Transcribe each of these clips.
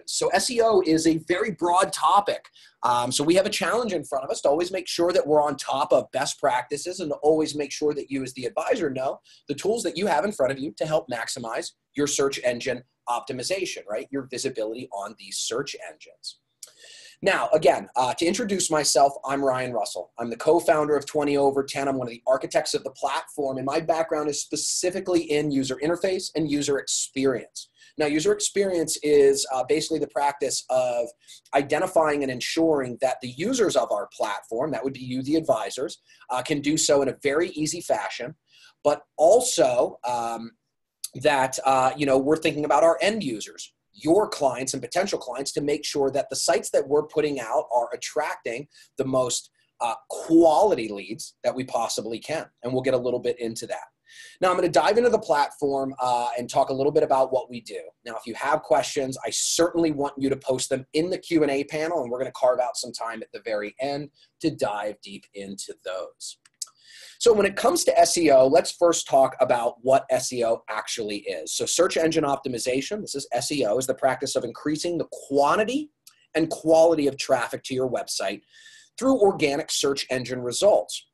So SEO is a very broad topic. So we have a challenge in front of us to always make sure that we're on top of best practices and to always make sure that you as the advisor know the tools that you have in front of you to help maximize your search engine optimization, right? Your visibility on these search engines. Now, again, to introduce myself, I'm Ryan Russell. I'm the co-founder of 20 Over 10. I'm one of the architects of the platform, and my background is specifically in user interface and user experience. Now, user experience is basically the practice of identifying and ensuring that the users of our platform, that would be you, the advisors, can do so in a very easy fashion, but also that we're thinking about our end users, your clients and potential clients, to make sure that the sites that we're putting out are attracting the most quality leads that we possibly can. And we'll get a little bit into that. Now, I'm going to dive into the platform and talk a little bit about what we do. Now, if you have questions, I certainly want you to post them in the Q&A panel, and we're going to carve out some time at the very end to dive deep into those. So when it comes to SEO, let's first talk about what SEO actually is. So search engine optimization, this is SEO, is the practice of increasing the quantity and quality of traffic to your website through organic search engine results.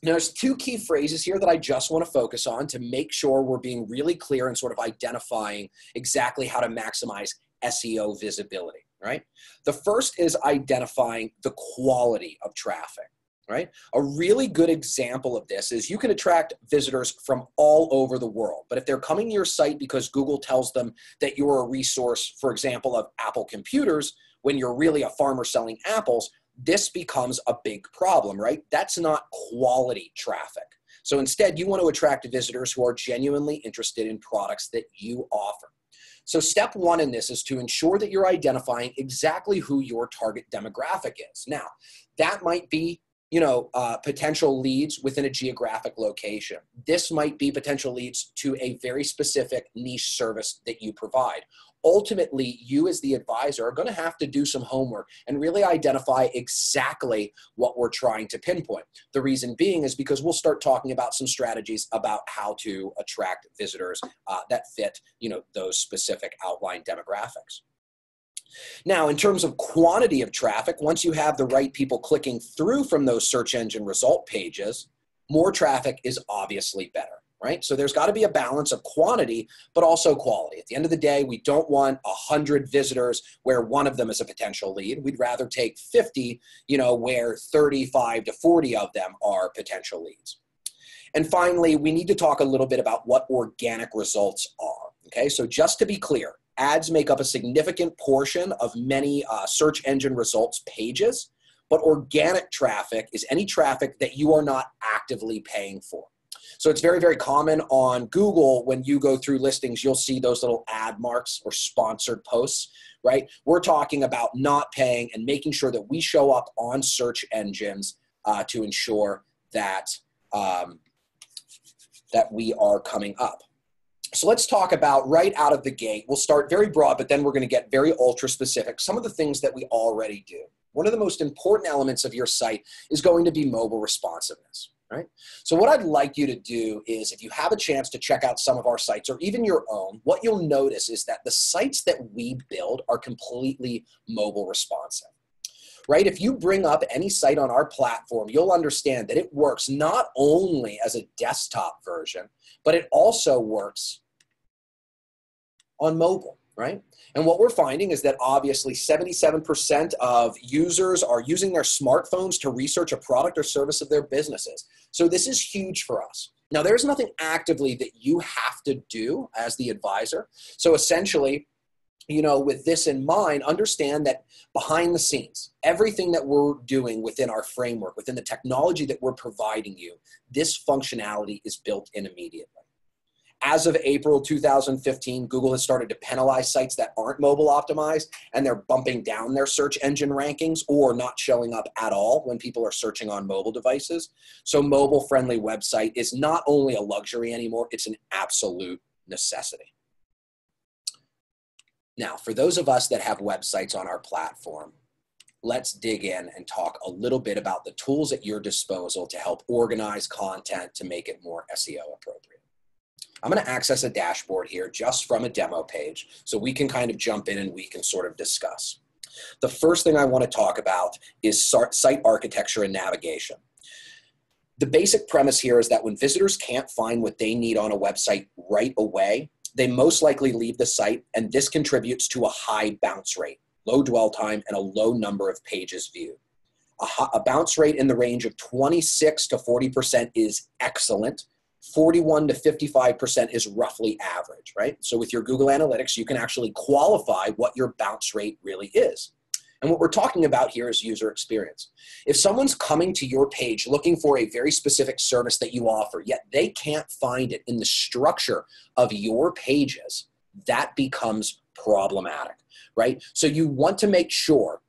Now, there's two key phrases here that I just want to focus on to make sure we're being really clear and sort of identifying exactly how to maximize SEO visibility, right? The first is identifying the quality of traffic. Right? A really good example of this is you can attract visitors from all over the world, but if they're coming to your site because Google tells them that you're a resource, for example, of Apple computers, when you're really a farmer selling apples, this becomes a big problem, right? That's not quality traffic. So instead, you want to attract visitors who are genuinely interested in products that you offer. So step one in this is to ensure that you're identifying exactly who your target demographic is. Now, that might be potential leads within a geographic location. This might be potential leads to a very specific niche service that you provide. Ultimately, you as the advisor are going to have to do some homework and really identify exactly what we're trying to pinpoint. The reason being is because we'll start talking about some strategies about how to attract visitors that fit, those specific outline demographics. Now, in terms of quantity of traffic, once you have the right people clicking through from those search engine result pages, more traffic is obviously better, right? So there's got to be a balance of quantity, but also quality. At the end of the day, we don't want 100 visitors where one of them is a potential lead. We'd rather take 50, where 35 to 40 of them are potential leads. And finally, we need to talk a little bit about what organic results are, okay? So just to be clear, ads make up a significant portion of many search engine results pages, but organic traffic is any traffic that you are not actively paying for. So it's very, very common on Google when you go through listings, you'll see those little ad marks or sponsored posts, right? We're talking about not paying and making sure that we show up on search engines to ensure that, that we are coming up. So let's talk about right out of the gate. We'll start very broad, but then we're going to get very ultra specific. Some of the things that we already do. One of the most important elements of your site is going to be mobile responsiveness, right? So what I'd like you to do is, if you have a chance to check out some of our sites or even your own, what you'll notice is that the sites that we build are completely mobile responsive. Right? If you bring up any site on our platform, you'll understand that it works not only as a desktop version, but it also works on mobile, right? And what we're finding is that obviously 77% of users are using their smartphones to research a product or service of their businesses. So this is huge for us. Now, there's nothing actively that you have to do as the advisor. So essentially, with this in mind, understand that behind the scenes, everything that we're doing within our framework, within the technology that we're providing you, this functionality is built in immediately. As of April 2015, Google has started to penalize sites that aren't mobile optimized, and they're bumping down their search engine rankings or not showing up at all when people are searching on mobile devices. So mobile-friendly website is not only a luxury anymore, it's an absolute necessity. Now, for those of us that have websites on our platform, let's dig in and talk a little bit about the tools at your disposal to help organize content to make it more SEO appropriate. I'm going to access a dashboard here just from a demo page so we can kind of jump in and we can sort of discuss. The first thing I want to talk about is site architecture and navigation. The basic premise here is that when visitors can't find what they need on a website right away, they most likely leave the site, and this contributes to a high bounce rate, low dwell time, and a low number of pages viewed. A bounce rate in the range of 26 to 40% is excellent. 41 to 55% is roughly average, right? So with your Google Analytics, you can actually qualify what your bounce rate really is. And what we're talking about here is user experience. If someone's coming to your page looking for a very specific service that you offer, yet they can't find it in the structure of your pages, that becomes problematic, right? So you want to make sure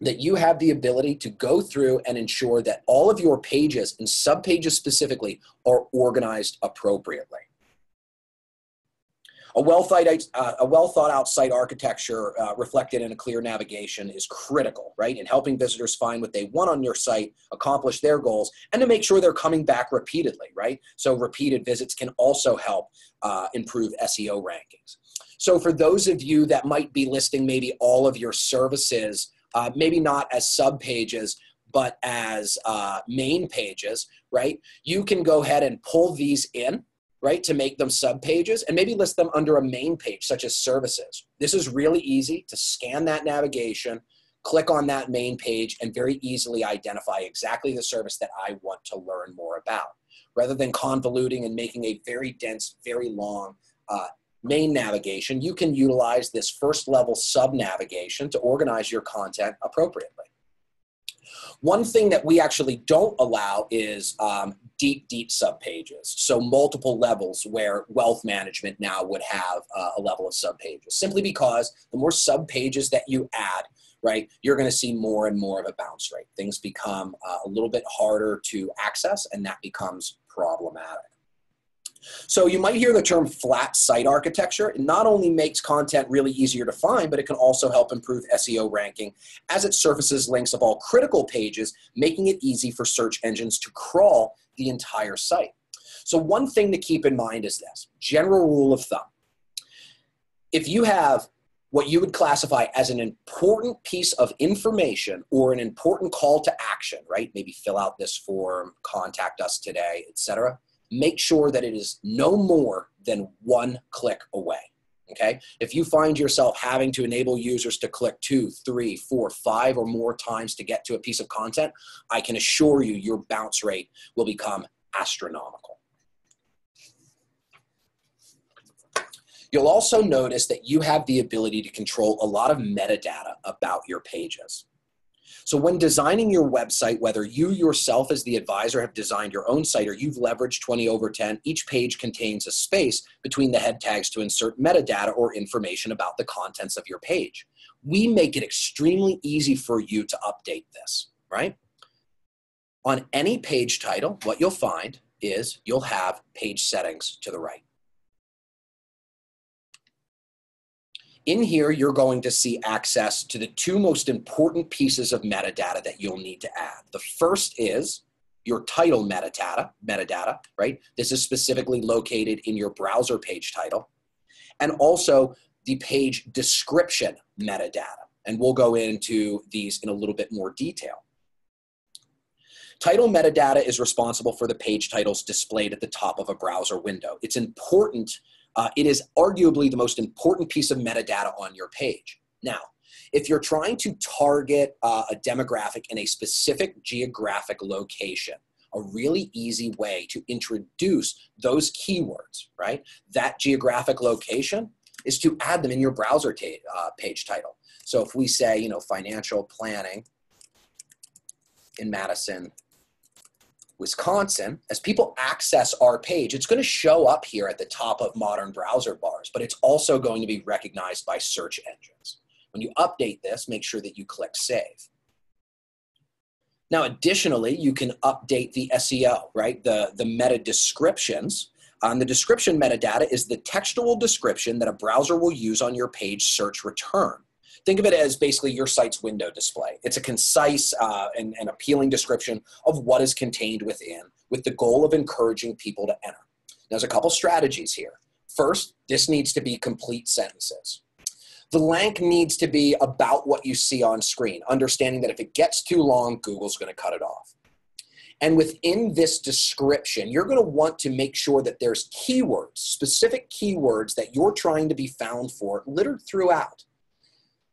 that you have the ability to go through and ensure that all of your pages and subpages specifically are organized appropriately. A well thought out site architecture reflected in a clear navigation is critical, right? In helping visitors find what they want on your site, accomplish their goals, and to make sure they're coming back repeatedly, right? So repeated visits can also help improve SEO rankings. So for those of you that might be listing maybe all of your services, maybe not as sub pages, but as main pages, right? You can go ahead and pull these in, right, to make them sub pages and maybe list them under a main page such as services. This is really easy to scan that navigation, click on that main page, and very easily identify exactly the service that I want to learn more about. Rather than convoluting and making a very dense, very long main navigation, you can utilize this first level sub navigation to organize your content appropriately. One thing that we actually don't allow is deep subpages. So multiple levels where wealth management now would have a level of subpages, simply because the more subpages that you add, right, you're going to see more and more of a bounce rate. Things become a little bit harder to access, and that becomes problematic. So you might hear the term flat site architecture. It not only makes content really easier to find, but it can also help improve SEO ranking as it surfaces links of all critical pages, making it easy for search engines to crawl the entire site. So one thing to keep in mind is this, general rule of thumb. If you have what you would classify as an important piece of information or an important call to action, right? Maybe fill out this form, contact us today, etc. Make sure that it is no more than one click away, okay? If you find yourself having to enable users to click 2, 3, 4, 5 or more times to get to a piece of content, I can assure you your bounce rate will become astronomical. You'll also notice that you have the ability to control a lot of metadata about your pages. So when designing your website, whether you yourself as the advisor have designed your own site or you've leveraged 20/10, each page contains a space between the head tags to insert metadata or information about the contents of your page. We make it extremely easy for you to update this, right? On any page title, what you'll find is you'll have page settings to the right. In here, you're going to see access to the two most important pieces of metadata that you'll need to add. The first is your title metadata, right? This is specifically located in your browser page title. And also the page description metadata. And we'll go into these in a little bit more detail. Title metadata is responsible for the page titles displayed at the top of a browser window. It's important. It is arguably the most important piece of metadata on your page. Now, if you're trying to target a demographic in a specific geographic location, a really easy way to introduce those keywords, right? That geographic location is to add them in your browser page title. So if we say, you know, financial planning in Madison, Wisconsin, as people access our page, it's going to show up here at the top of modern browser bars, but it's also going to be recognized by search engines. When you update this, make sure that you click Save. Now, additionally, you can update the SEO, right? The meta descriptions. The description metadata is the textual description that a browser will use on your page search return. Think of it as basically your site's window display. It's a concise and appealing description of what is contained within, with the goal of encouraging people to enter. There's a couple strategies here. First, this needs to be complete sentences. The length needs to be about what you see on screen, understanding that if it gets too long, Google's going to cut it off. And within this description, you're going to want to make sure that there's keywords, specific keywords that you're trying to be found for, littered throughout.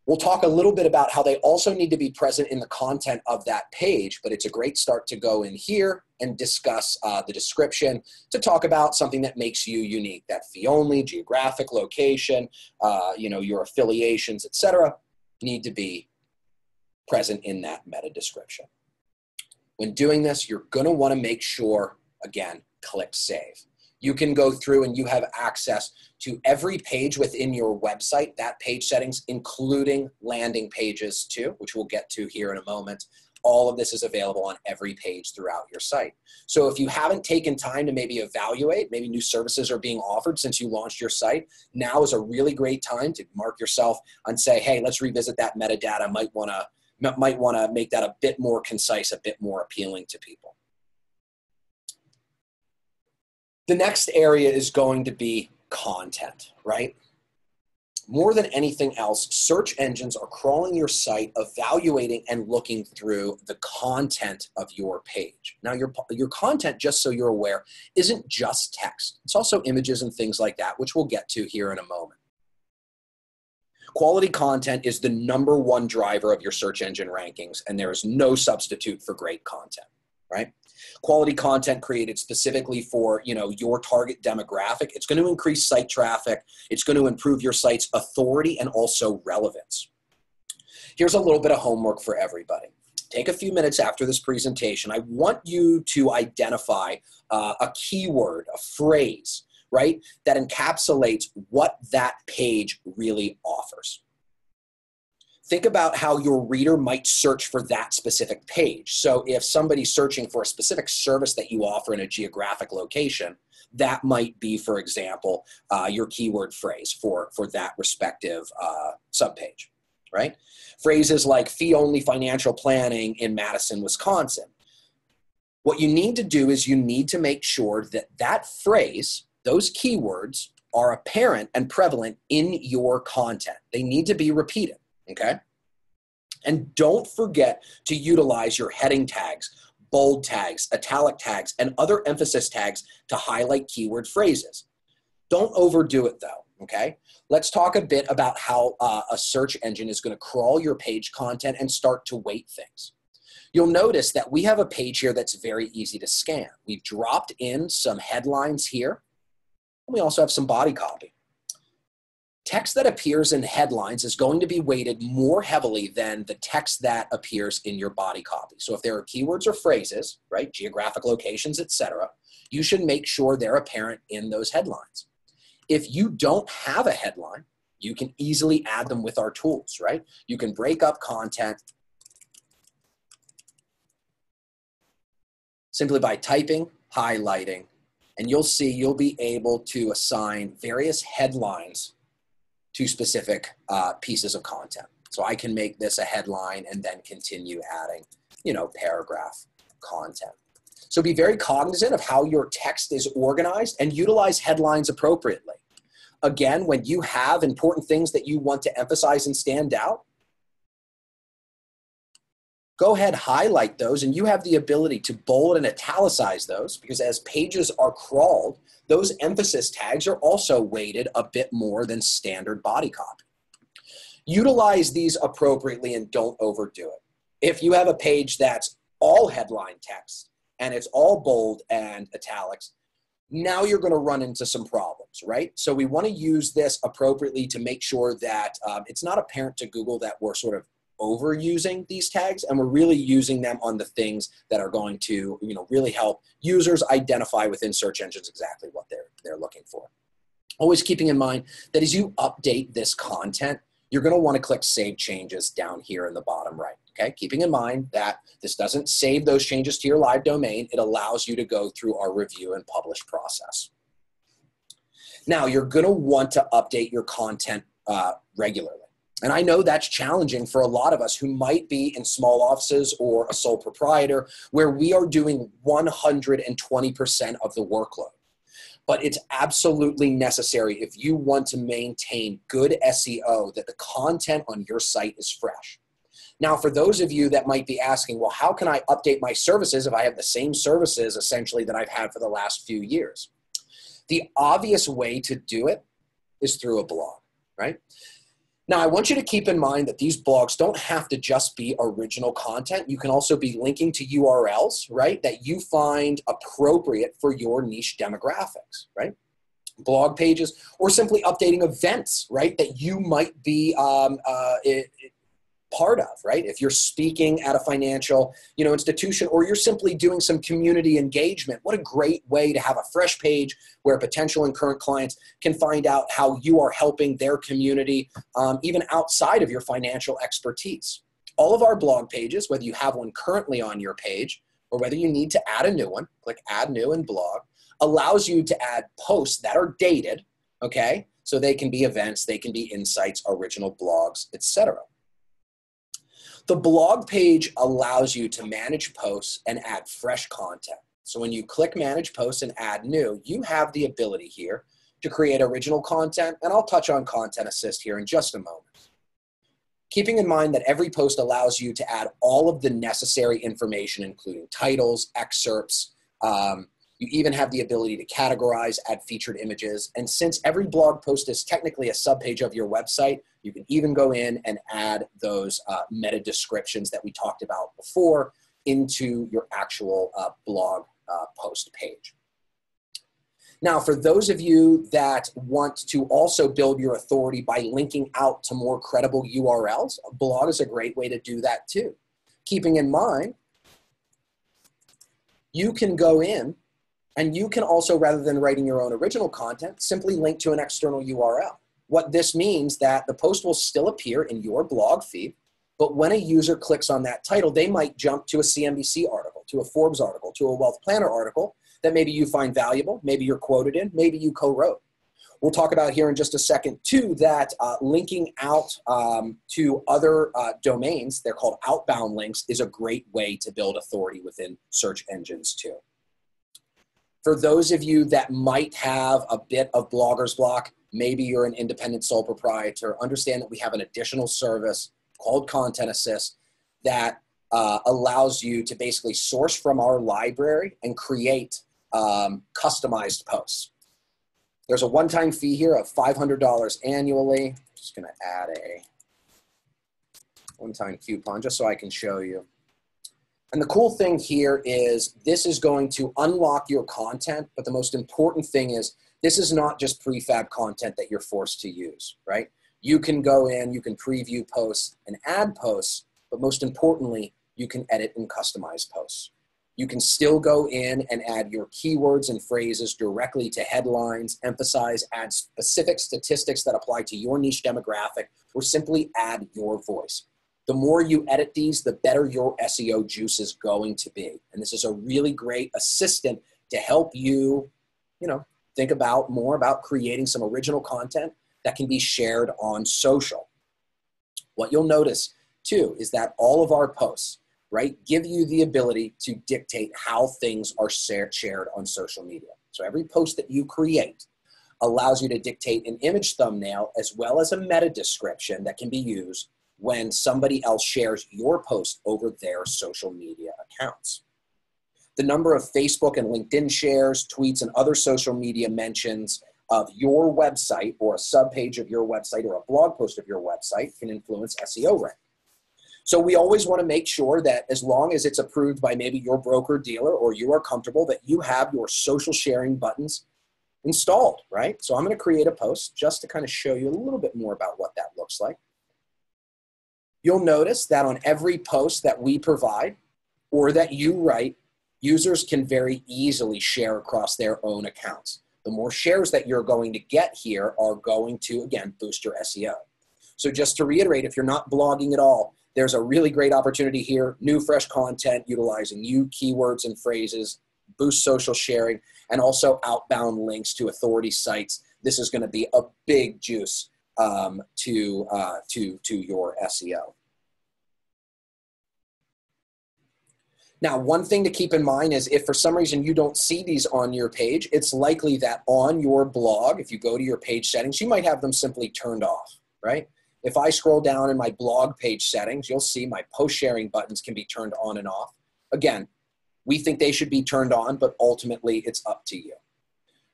We'll talk a little bit about how they also need to be present in the content of that page, but it's a great start to go in here and discuss the description to talk about something that makes you unique, that fee only, geographic location, your affiliations, etc., need to be present in that meta description. When doing this, you're going to want to make sure, again, click save. You can go through and you have access to every page within your website, that page settings, including landing pages too, which we'll get to here in a moment. All of this is available on every page throughout your site. So if you haven't taken time to maybe evaluate, maybe new services are being offered since you launched your site, now is a really great time to mark yourself and say, hey, let's revisit that metadata. Might want to make that a bit more concise, a bit more appealing to people. The next area is going to be content, right? More than anything else, search engines are crawling your site, evaluating and looking through the content of your page. Now, your content, just so you're aware, isn't just text. It's also images and things like that, which we'll get to here in a moment. Quality content is the #1 driver of your search engine rankings, and there is no substitute for great content, right? Quality content created specifically for, your target demographic. It's going to increase site traffic. It's going to improve your site's authority and also relevance. Here's a little bit of homework for everybody. Take a few minutes after this presentation. I want you to identify a keyword, a phrase, right, that encapsulates what that page really offers. Think about how your reader might search for that specific page. So if somebody's searching for a specific service that you offer in a geographic location, that might be, for example, your keyword phrase for that respective subpage, right? Phrases like fee-only financial planning in Madison, Wisconsin. What you need to do is you need to make sure that that phrase, those keywords, are apparent and prevalent in your content. They need to be repeated. Okay? And don't forget to utilize your heading tags, bold tags, italic tags, and other emphasis tags to highlight keyword phrases. Don't overdo it though, okay? Let's talk a bit about how a search engine is going to crawl your page content and start to weight things. You'll notice that we have a page here that's very easy to scan. We've dropped in some headlines here, and we also have some body copy. Text that appears in headlines is going to be weighted more heavily than the text that appears in your body copy. So if there are keywords or phrases, right, geographic locations, etc., you should make sure they're apparent in those headlines. If you don't have a headline, you can easily add them with our tools, right? You can break up content simply by typing, highlighting, and you'll see you'll be able to assign various headlines to specific pieces of content. So I can make this a headline and then continue adding, paragraph content. So be very cognizant of how your text is organized and utilize headlines appropriately. Again, when you have important things that you want to emphasize and stand out, go ahead, highlight those, and you have the ability to bold and italicize those because as pages are crawled, those emphasis tags are also weighted a bit more than standard body copy. Utilize these appropriately and don't overdo it. If you have a page that's all headline text and it's all bold and italics, now you're going to run into some problems, right? So we want to use this appropriately to make sure that it's not apparent to Google that we're sort of overusing these tags, and we're really using them on the things that are going to, really help users identify within search engines exactly what they're looking for. Always keeping in mind that as you update this content, you're going to want to click Save Changes down here in the bottom right, okay? Keeping in mind that this doesn't save those changes to your live domain. It allows you to go through our review and publish process. Now, you're going to want to update your content regularly. And I know that's challenging for a lot of us who might be in small offices or a sole proprietor where we are doing 120% of the workload. but it's absolutely necessary if you want to maintain good SEO that the content on your site is fresh. Now, for those of you that might be asking, well, how can I update my services if I have the same services essentially that I've had for the last few years? The obvious way to do it is through a blog, right? Now, I want you to keep in mind that these blogs don't have to just be original content. You can also be linking to URLs, right, that you find appropriate for your niche demographics, right? Blog pages, or simply updating events, right, that you might be part of, right? If you're speaking at a financial, institution, or you're simply doing some community engagement, what a great way to have a fresh page where potential and current clients can find out how you are helping their community, even outside of your financial expertise. All of our blog pages, whether you have one currently on your page or whether you need to add a new one, click Add New in Blog, allows you to add posts that are dated, okay? So they can be events, they can be insights, original blogs, etc. The blog page allows you to manage posts and add fresh content. So when you click Manage Posts and Add New, you have the ability here to create original content, and I'll touch on Content Assist here in just a moment. Keeping in mind that every post allows you to add all of the necessary information, including titles, excerpts, you even have the ability to categorize, add featured images, and since every blog post is technically a subpage of your website, you can even go in and add those meta descriptions that we talked about before into your actual blog post page. Now, for those of you that want to also build your authority by linking out to more credible URLs, a blog is a great way to do that too. Keeping in mind, you can go in and you can also, rather than writing your own original content, simply link to an external URL. What this means that the post will still appear in your blog feed, but when a user clicks on that title, they might jump to a CNBC article, to a Forbes article, to a Wealth Planner article that maybe you find valuable, maybe you're quoted in, maybe you co-wrote. We'll talk about here in just a second too that linking out to other domains, they're called outbound links, is a great way to build authority within search engines too. For those of you that might have a bit of blogger's block, maybe you're an independent sole proprietor, understand that we have an additional service called Content Assist that allows you to basically source from our library and create customized posts. There's a one-time fee here of $500 annually. Just gonna add a one-time coupon just so I can show you. And the cool thing here is this is going to unlock your content, but the most important thing is this is not just prefab content that you're forced to use, right? You can go in, you can preview posts and add posts, but most importantly, you can edit and customize posts. You can still go in and add your keywords and phrases directly to headlines, emphasize, add specific statistics that apply to your niche demographic, or simply add your voice. The more you edit these, the better your SEO juice is going to be. And this is a really great assistant to help you, think about more about creating some original content that can be shared on social. What you'll notice too is that all of our posts, right, give you the ability to dictate how things are shared on social media. So every post that you create allows you to dictate an image thumbnail as well as a meta description that can be used when somebody else shares your post over their social media accounts. The number of Facebook and LinkedIn shares, tweets, and other social media mentions of your website or a subpage of your website or a blog post of your website can influence SEO rank. So we always want to make sure that as long as it's approved by maybe your broker dealer or you are comfortable that you have your social sharing buttons installed, right? So I'm going to create a post just to kind of show you a little bit more about what that looks like. You'll notice that on every post that we provide or that you write, users can very easily share across their own accounts. The more shares that you're going to get here are going to, again, boost your SEO. So just to reiterate, if you're not blogging at all, there's a really great opportunity here, new fresh content utilizing new keywords and phrases, boost social sharing, and also outbound links to authority sites. This is going to be a big juice to your SEO. Now, one thing to keep in mind is if for some reason you don't see these on your page, it's likely that on your blog, if you go to your page settings, you might have them simply turned off, right? If I scroll down in my blog page settings, you'll see my post sharing buttons can be turned on and off. Again, we think they should be turned on, but ultimately it's up to you.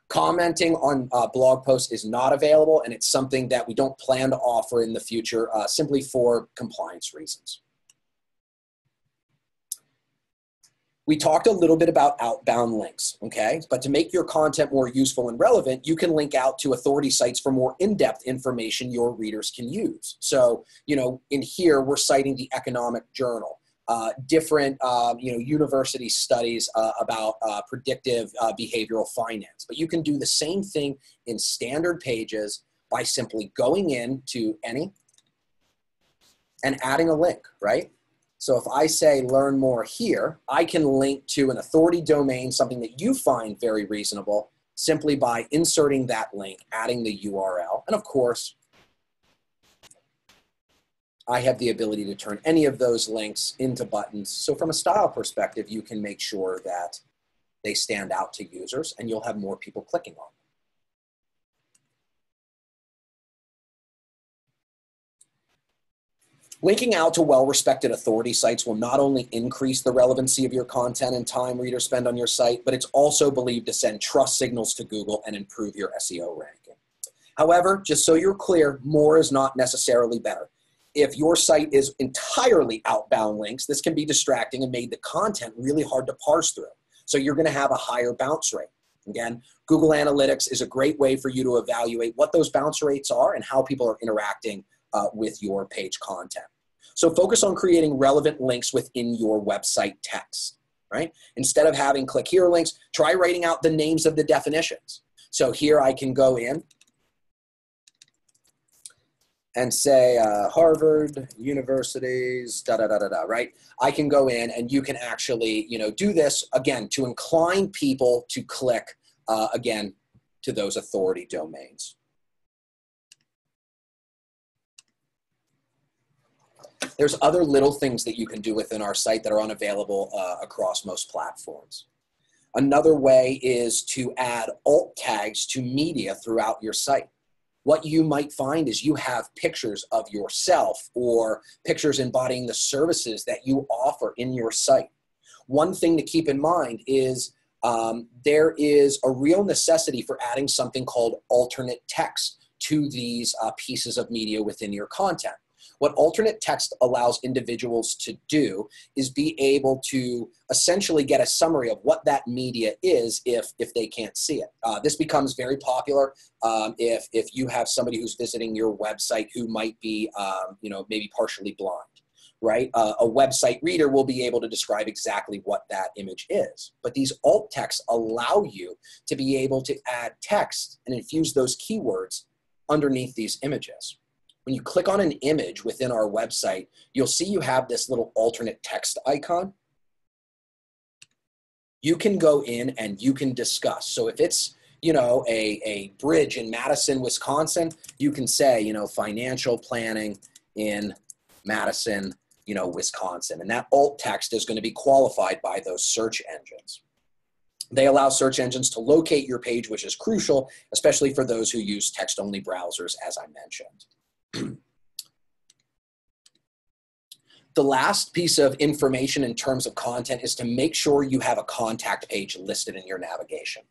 Commenting on blog posts is not available, and it's something that we don't plan to offer in the future simply for compliance reasons. We talked a little bit about outbound links, okay? But to make your content more useful and relevant, you can link out to authority sites for more in-depth information your readers can use. So, in here, we're citing the Economic Journal, different, university studies about predictive behavioral finance. But you can do the same thing in standard pages by simply going into any and adding a link, right? So if I say learn more here, I can link to an authority domain, something that you find very reasonable, simply by inserting that link, adding the URL. And of course, I have the ability to turn any of those links into buttons. So from a style perspective, you can make sure that they stand out to users and you'll have more people clicking on them. Linking out to well-respected authority sites will not only increase the relevancy of your content and time readers spend on your site, but it's also believed to send trust signals to Google and improve your SEO ranking. However, just so you're clear, more is not necessarily better. If your site is entirely outbound links, this can be distracting and make the content really hard to parse through. So you're going to have a higher bounce rate. Again, Google Analytics is a great way for you to evaluate what those bounce rates are and how people are interacting with your page content. So focus on creating relevant links within your website text, right? Instead of having click here links, try writing out the names of the definitions. So here I can go in and say Harvard University's right? I can go in and you can actually, do this again to incline people to click again to those authority domains. There's other little things that you can do within our site that are unavailable across most platforms. Another way is to add alt tags to media throughout your site. What you might find is you have pictures of yourself or pictures embodying the services that you offer in your site. One thing to keep in mind is there is a real necessity for adding something called alternate text to these pieces of media within your content. What alternate text allows individuals to do is be able to essentially get a summary of what that media is if they can't see it. This becomes very popular if you have somebody who's visiting your website who might be, maybe partially blind, right? A website reader will be able to describe exactly what that image is. But these alt texts allow you to be able to add text and infuse those keywords underneath these images. When you click on an image within our website, you'll see you have this little alternate text icon. You can go in and you can discuss. So if it's, a bridge in Madison, Wisconsin, you can say, financial planning in Madison, Wisconsin. And that alt text is going to be qualified by those search engines. They allow search engines to locate your page, which is crucial, especially for those who use text-only browsers, as I mentioned. The last piece of information in terms of content is to make sure you have a contact page listed in your navigation.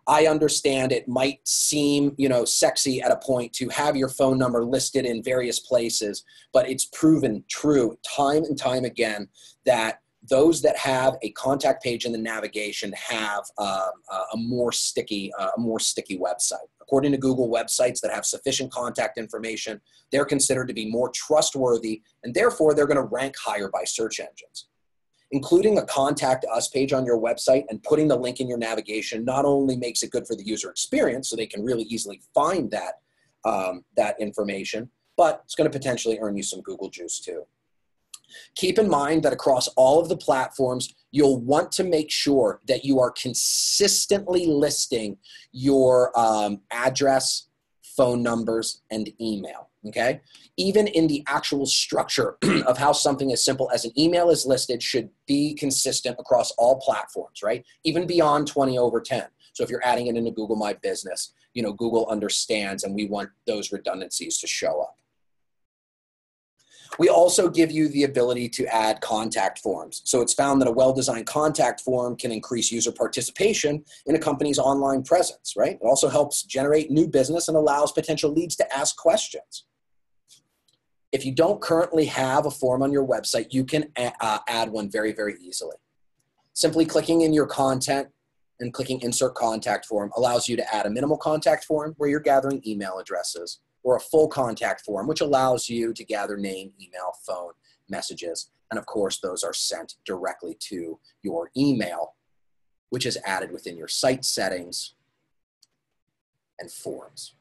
I understand it might seem, sexy at a point to have your phone number listed in various places, but it's proven true time and time again that those that have a contact page in the navigation have a more sticky website. According to Google, websites that have sufficient contact information, they're considered to be more trustworthy, and therefore they're going to rank higher by search engines. Including a contact us page on your website and putting the link in your navigation not only makes it good for the user experience, so they can really easily find that information, but it's going to potentially earn you some Google juice too. Keep in mind that across all of the platforms, you'll want to make sure that you are consistently listing your address, phone numbers, and email. okay? Even in the actual structure of how something as simple as an email is listed should be consistent across all platforms, right? Even beyond 20/10. So if you're adding it into Google My Business, Google understands, and we want those redundancies to show up. We also give you the ability to add contact forms. So it's found that a well-designed contact form can increase user participation in a company's online presence, right? It also helps generate new business and allows potential leads to ask questions. If you don't currently have a form on your website, you can add one very, very easily. Simply clicking in your content and clicking Insert Contact Form allows you to add a minimal contact form where you're gathering email addresses, or a full contact form, which allows you to gather name, email, phone, messages. And of course, those are sent directly to your email, which is added within your site settings and forms.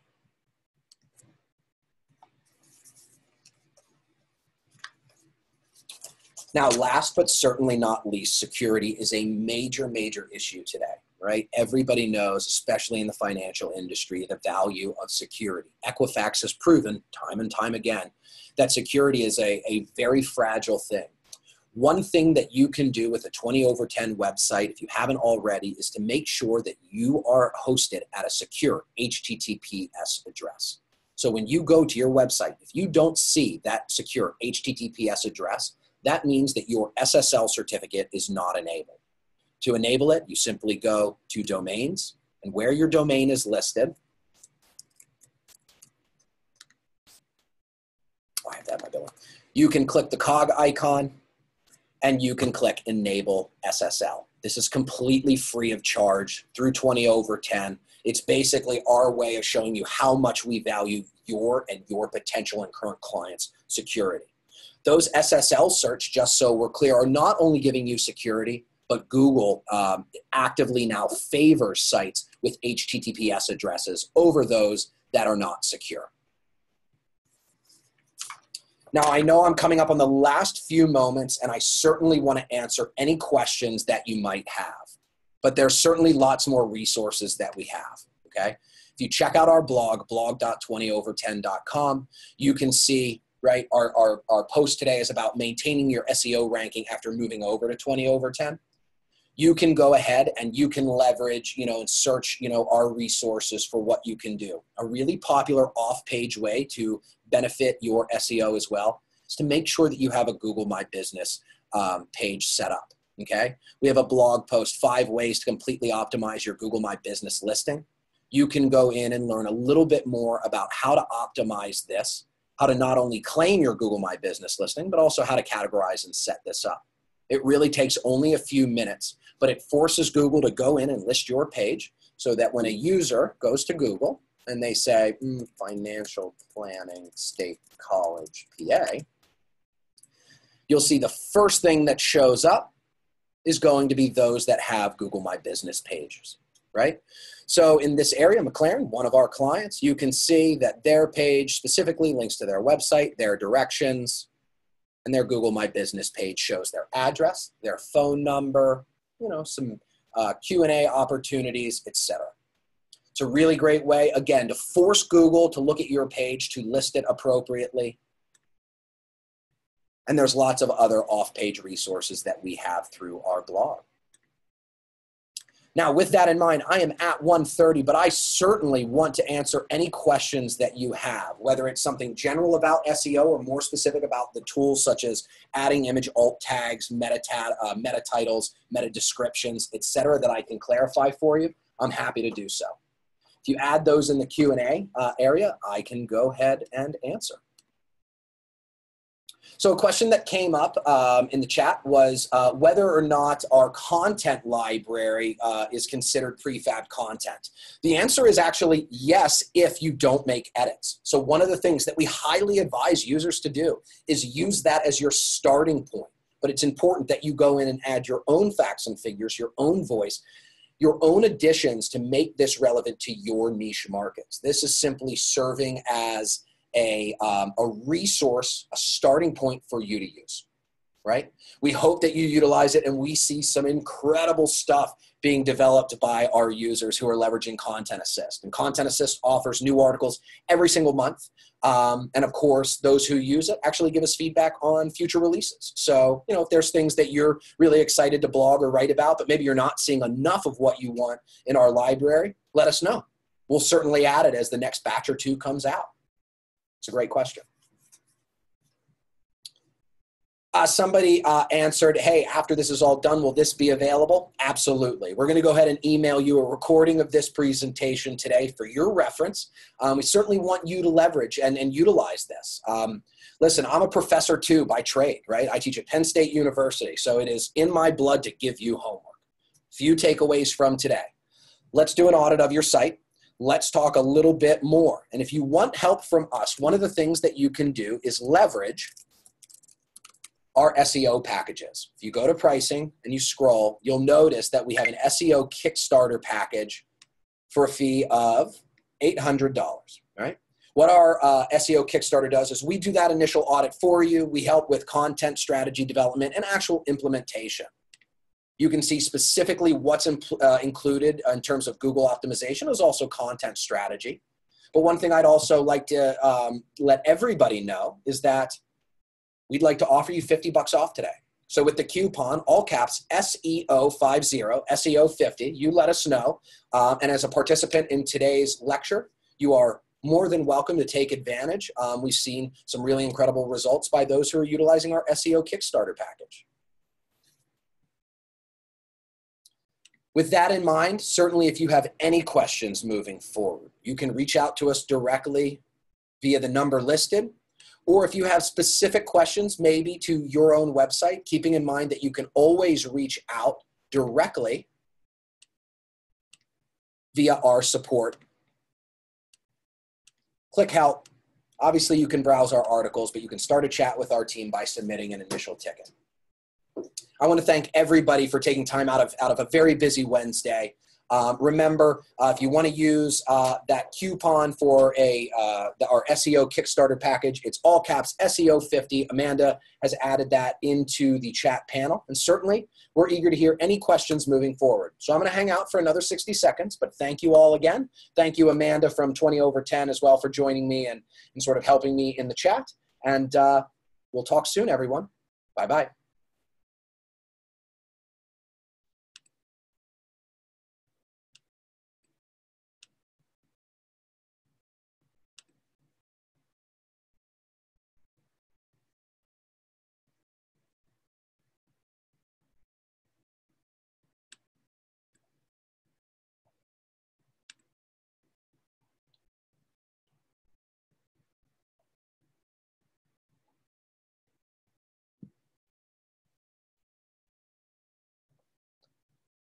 Now, last but certainly not least, security is a major, major issue today, right? Everybody knows, especially in the financial industry, the value of security. Equifax has proven time and time again that security is a very fragile thing. One thing that you can do with a 20/10 website, if you haven't already, is to make sure that you are hosted at a secure HTTPS address. So when you go to your website, if you don't see that secure HTTPS address, that means that your SSL certificate is not enabled. To enable it, you simply go to Domains, and where your domain is listed, I have that in my building. You can click the cog icon, and you can click Enable SSL. This is completely free of charge through 20/10. It's basically our way of showing you how much we value your and your potential and current clients' security. Those SSL certs, just so we're clear, are not only giving you security, but Google actively now favors sites with HTTPS addresses over those that are not secure. Now, I know I'm coming up on the last few moments, and I certainly want to answer any questions that you might have. But there's certainly lots more resources that we have, okay? If you check out our blog, blog.20over10.com, you can see, right, our post today is about maintaining your SEO ranking after moving over to 20/10. You can go ahead and you can leverage, and search, our resources for what you can do. A really popular off-page way to benefit your SEO as well is to make sure that you have a Google My Business page set up, okay? We have a blog post, 5 ways to completely optimize your Google My Business listing. You can go in and learn a little bit more about how to optimize this, how to not only claim your Google My Business listing, but also how to categorize and set this up. It really takes only a few minutes, but it forces Google to go in and list your page so that when a user goes to Google and they say, financial planning, State College, PA, you'll see the first thing that shows up is going to be those that have Google My Business pages, right? So in this area, McLaren, one of our clients, you can see that their page specifically links to their website, their directions, and their Google My Business page shows their address, their phone number, some Q&A opportunities, etc. It's a really great way, again, to force Google to look at your page, to list it appropriately. And there's lots of other off-page resources that we have through our blog. Now, with that in mind, I am at 1:30, but I certainly want to answer any questions that you have, whether it's something general about SEO or more specific about the tools such as adding image alt tags, meta titles, meta descriptions, etc., that I can clarify for you. I'm happy to do so. If you add those in the Q&A area, I can go ahead and answer. So a question that came up in the chat was whether or not our content library is considered prefab content. The answer is actually yes, if you don't make edits. So one of the things that we highly advise users to do is use that as your starting point. But it's important that you go in and add your own facts and figures, your own voice, your own additions to make this relevant to your niche markets. This is simply serving as a resource, a starting point for you to use. right? We hope that you utilize it, and we see some incredible stuff being developed by our users who are leveraging Content Assist. And Content Assist offers new articles every single month. And of course, those who use it actually give us feedback on future releases. So, if there's things that you're really excited to blog or write about, but maybe you're not seeing enough of what you want in our library, let us know. We'll certainly add it as the next batch or two comes out. It's a great question. Somebody answered, hey, after this is all done, will this be available? Absolutely. We're going to go ahead and email you a recording of this presentation today for your reference. We certainly want you to leverage and utilize this. Listen, I'm a professor too by trade, right? I teach at Penn State University, so it is in my blood to give you homework. Few takeaways from today. Let's do an audit of your site. Let's talk a little bit more. And if you want help from us, one of the things that you can do is leverage our SEO packages. If you go to pricing and you scroll, you'll notice that we have an SEO Kickstarter package for a fee of $800, right? What our SEO Kickstarter does is we do that initial audit for you. We help with content strategy development and actual implementation. You can see specifically what's included in terms of Google optimization is also content strategy. But one thing I'd also like to let everybody know is that we'd like to offer you 50 bucks off today. So with the coupon, all caps, SEO50, SEO50, you let us know. And as a participant in today's lecture, you are more than welcome to take advantage. We've seen some really incredible results by those who are utilizing our SEO Kickstarter package. With that in mind, certainly if you have any questions moving forward, you can reach out to us directly via the number listed. Or if you have specific questions, maybe to your own website, keeping in mind that you can always reach out directly via our support. Click help. Obviously, you can browse our articles, but you can start a chat with our team by submitting an initial ticket. I want to thank everybody for taking time out of a very busy Wednesday. Remember, if you want to use that coupon for our SEO Kickstarter package, it's all caps SEO50. Amanda has added that into the chat panel. And certainly, we're eager to hear any questions moving forward. So I'm going to hang out for another 60 seconds, but thank you all again. Thank you, Amanda from 20 over 10 as well for joining me and sort of helping me in the chat. And we'll talk soon, everyone. Bye-bye.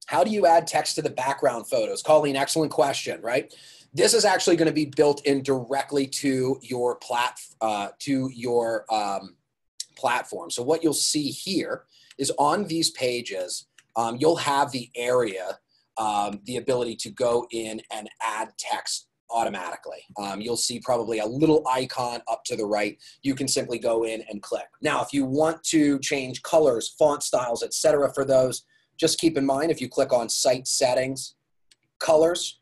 How do you add text to the background photos? Colleen, excellent question, right? This is actually going to be built in directly to your platform. So what you'll see here is on these pages, you'll have the area, the ability to go in and add text automatically. You'll see probably a little icon up to the right. You can simply go in and click. Now, if you want to change colors, font styles, etc., for those, just keep in mind, if you click on Site Settings, Colors,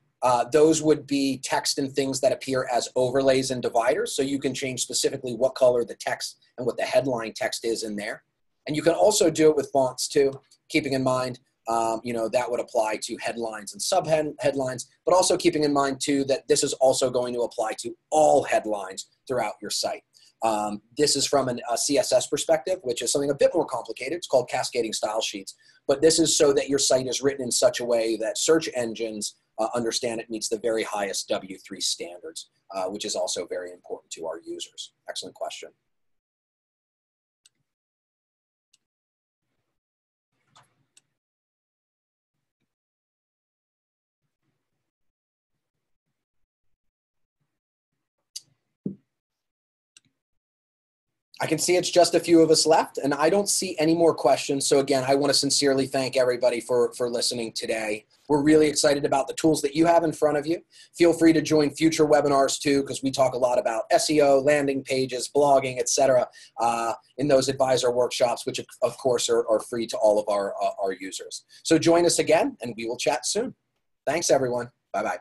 those would be text and things that appear as overlays and dividers. So you can change specifically what color the text and what the headline text is in there. And you can also do it with fonts too, keeping in mind, that would apply to headlines and sub-headlines, but also keeping in mind too that this is also going to apply to all headlines throughout your site. This is from a CSS perspective, which is something a bit more complicated. It's called cascading style sheets. But this is so that your site is written in such a way that search engines understand it meets the very highest W3 standards, which is also very important to our users. Excellent question. I can see it's just a few of us left, and I don't see any more questions. So again, I want to sincerely thank everybody for listening today. We're really excited about the tools that you have in front of you. Feel free to join future webinars too, because we talk a lot about SEO, landing pages, blogging, etc. In those advisor workshops, which of course are free to all of our users. So join us again, and we will chat soon. Thanks, everyone. Bye-bye.